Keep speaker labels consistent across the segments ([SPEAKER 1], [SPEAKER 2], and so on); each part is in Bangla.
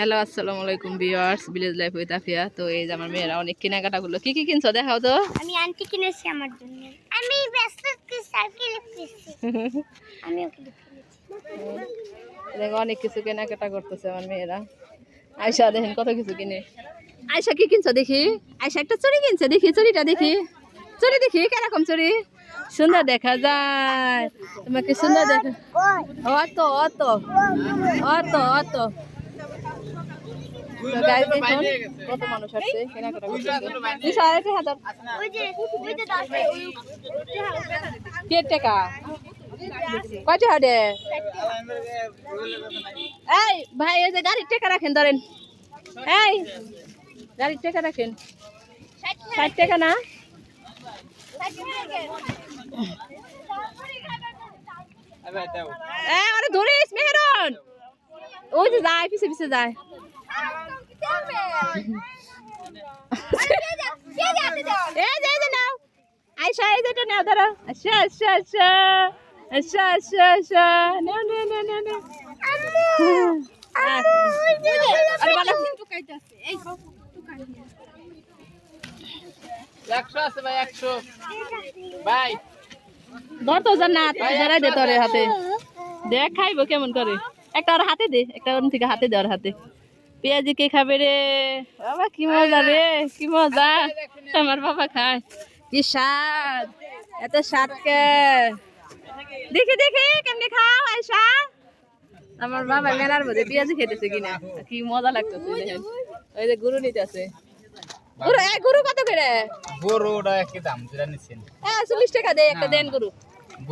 [SPEAKER 1] হ্যালো আসসালামু আলাইকুম viewers, village life with Afia. তো এই যে আমার মেয়েরা অনেক কেনাকাটাগুলো কি কি কিনছো দেখাও তো।
[SPEAKER 2] আমি আন্টি কিনেছি আমার জন্য। আমি ব্যস্ত সাইকেল কিনেছি। আমিও কিনেছি।
[SPEAKER 1] দেখো অনেক কিছু কেনাকাটা করতেছে আমার মেয়েরা। আয়শা দেখেন কত কিছু কিনে। আয়শা কি কিনছো দেখি? আয়শা একটা চুড়ি কিনছে, দেখি চুড়িটা দেখি। চুড়ি দেখি কিরকম চুড়ি, সুন্দর দেখা যায় তোমাকে, সুন্দর দেখা। অত অত অত অত তো গাইস দেখুন কত মানুষ আসছে কেনাকাটা করতেছে। 2,500
[SPEAKER 2] ওই যে 10
[SPEAKER 1] কে টাকা কয়টা হাডে? এই ভাই এই যে গাড়ির টাকা রাখেন, ধরেন এই গাড়ির টাকা রাখেন। 60 টাকা না? আরে ধরিস মেহেরন, ওই যে যায় পিছে পিছে যায়। এই যে নাও আয়শা, এই যেটা নাও, ধরো। আচ্ছা আচ্ছা আচ্ছা আচ্ছা আচ্ছা আচ্ছা নাও নাও নাও নাও নাও। আরে বাবা টুকাইতাছে, এই টুকাই 100 আছে ভাই, 100 ভাই ধর তো জান্নাত, ধরাই দে তোর হাতে, দেখ খাইবো কেমন করে। একটা ওর হাতে দে, একটা ওর থেকে হাতে দে, ওর হাতে। পেঁয়াজি কে খাবে রে বাবা, কি মজা রে, কি মজা। আমার বাবা খায়, কি স্বাদ, এত স্বাদ কে। দেখি দেখি কেমনি খাও আয়শা। আমার বাবা মেলার মধ্যে পেঁয়াজি খেতেছে কিনা, কি মজা লাগতেছে দেখেন। ওই যে গরু নিতেছে। গরু গরু কত করে?
[SPEAKER 3] গরুটা কি দাম যেটা নিছেন?
[SPEAKER 1] 40 টাকা দে, একটা দেন গরু।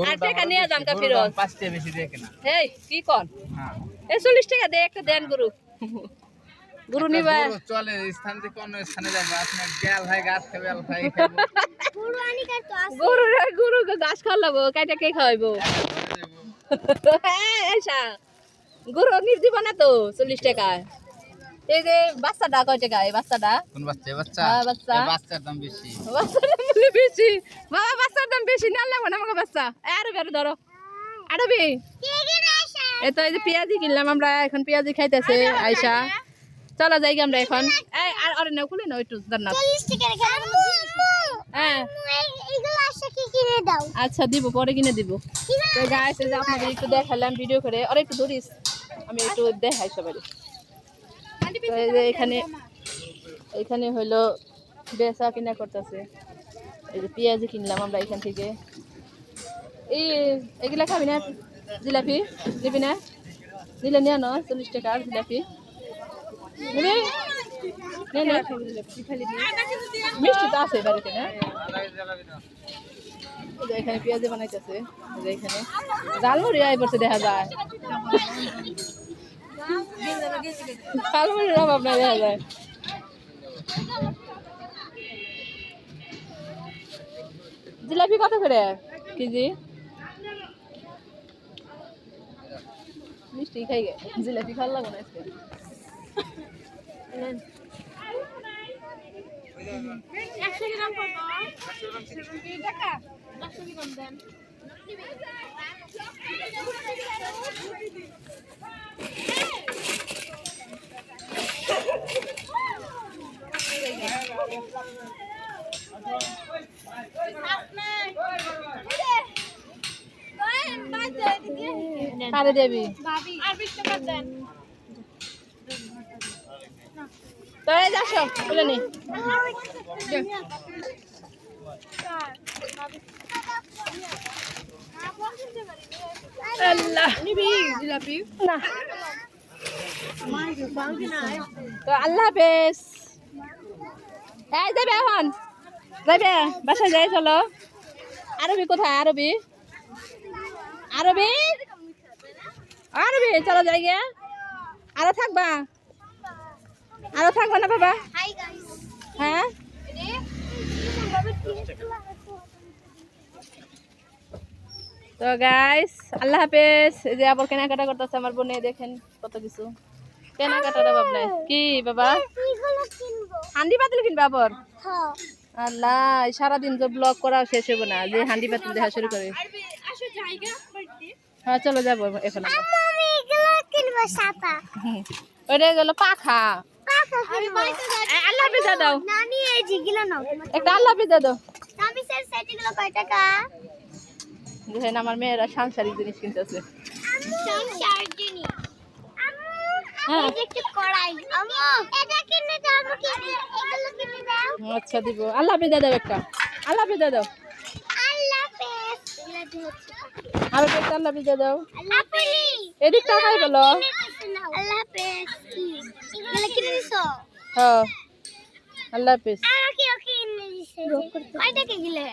[SPEAKER 1] 8 টাকা নিয়ে যাম কা ফিরত।
[SPEAKER 3] 5 টাকা বেশি দিয়ে কেনা।
[SPEAKER 1] এই কি কর,
[SPEAKER 3] হ্যাঁ
[SPEAKER 1] 40 টাকা দে, একটা দেন গরু। গরু নিবা
[SPEAKER 3] গরু চলে স্থান থেকে অন্য স্থানে যাবে, আপনার গেল ভাই গাছ খাবে, আল ভাই খাবে।
[SPEAKER 2] পুরো আনি কার তো আছে।
[SPEAKER 1] গরু গাছ খাওয়াবো, কাইটা কে খাওয়াইবো? আয়শা গরু নিজ দিব না তো 40 টাকায়। এই যে বাচ্চাটা কয় টাকা? এই বাচ্চাটা
[SPEAKER 3] কোন বাচ্চা? বাচ্চা
[SPEAKER 1] হ্যাঁ, বাচ্চা।
[SPEAKER 3] এই বাচ্চার দাম বেশি।
[SPEAKER 1] বাচ্চার দাম বলে বেশি বাবা, বাচ্চার দাম বেশি না লাগবে না আমাকে বাচ্চা। আরো বেরো ধরো আরবি। এই তো এই যে পেঁয়াজি কিনলাম আমরা, এখন পেঁয়াজি খাইতেছে আয়শা। চলো যাই আমরা এখন। এই আর আরে নাও খুলে নাও একটু জান্নাত।
[SPEAKER 2] 40 টাকা রেখে
[SPEAKER 1] হ্যাঁ
[SPEAKER 2] এইগুলো আসে কি কিনে দাও।
[SPEAKER 1] আচ্ছা দিব, পরে কিনে দিব। তো গাইস এই যে আপনাদের একটু দেখালাম ভিডিও করে, আর একটু ধরিস আমি একটু দেখাই সবাই। তো এই যে এখানে হলো বেচা কিনা করতেছে। এই যে পেঁয়াজি কিনলাম আমরা এখান থেকে। এগুলা খাবি না? জিলাপি নিবি না? নিলে নিয়ে আনো 40 টাকার জিলাপি নিবি? মিষ্টি তো আছে বাড়িতে না? এখানে পেঁয়াজি বানাইতেছে, এখানে ঝালমুড়ি আই পড়ছে দেখা যায়। ঝালমুড়ির অভাব না দেখা যায়। জিলাপি কত করে কেজি? মিষ্টি খাই গে, জিলাপি খাওয়া লাগবে না আজকে। কারে দেবি? তো এই যাস বলে নি। আল্লাহ নিবি জিলাপি না? তো আল্লাহ হাফেজ। এই যাবে এখন, যাবে বাসায় যাই চলো। আরবি কোথায়? আরবি আরবি আরবি চলো যাই গে। আরো থাকবা? আরো থাকবা না বাবা?
[SPEAKER 2] Hi guys.
[SPEAKER 1] হ্যাঁ তো গাইস আল্লাহ হাফেজ। এই যে আবার কেনাকাটা করতেছে আমার বোনে, দেখেন কত কিছু কেনাকাটার অভাব নাই। কি বাবা?
[SPEAKER 2] এগুলো কিনবো।
[SPEAKER 1] হান্ডি পাতিল কিনবা আবার?
[SPEAKER 2] হ্যাঁ।
[SPEAKER 1] আল্লাহ সারাদিন তো ব্লগ করা শেষ হবে না, যে হান্ডি পাতিল দেখা শুরু করে। হ্যাঁ চলো যাবো এখন আমরা।
[SPEAKER 2] আমি এগুলো কিনবো ছাতা।
[SPEAKER 1] ওইটা গেল পাখা। আল্লাহ হাফিজ দাও।
[SPEAKER 2] নানি এই জিগুলো নাও।
[SPEAKER 1] একটা আল্লাহ হাফিজ দাও।
[SPEAKER 2] আমি স্যার সেটগুলো কয় টাকা?
[SPEAKER 1] দেখেন আমার মেয়েরা সাংসারিক জিনিস কিনতেছে।
[SPEAKER 2] সংসার জিনিস। আম্মু
[SPEAKER 1] হ্যাঁ।
[SPEAKER 2] এই যে একটা কড়াই। আম্মু এটা কিনে দাও, আমাকে এগুলো কিনে দাও।
[SPEAKER 1] আচ্ছা দিব। আল্লাহ হাফিজ দাও একটা। আল্লাহ হাফিজ দাও।
[SPEAKER 2] আল্লাহ হাফেজ। এগুলো দিয়ে হচ্ছে
[SPEAKER 1] আর একটা আল্লাহ হাফিজ দাও।
[SPEAKER 2] আল্লাহ হাফেজ।
[SPEAKER 1] এদিক তাকাই বলো।
[SPEAKER 2] আল্লাহ হাফেজ। কি এগুলো কিনে দিছো?
[SPEAKER 1] হ্যাঁ আল্লাহ হাফিজ।
[SPEAKER 2] আমাকে কিনে দিছে। কয় টাকা গেলে?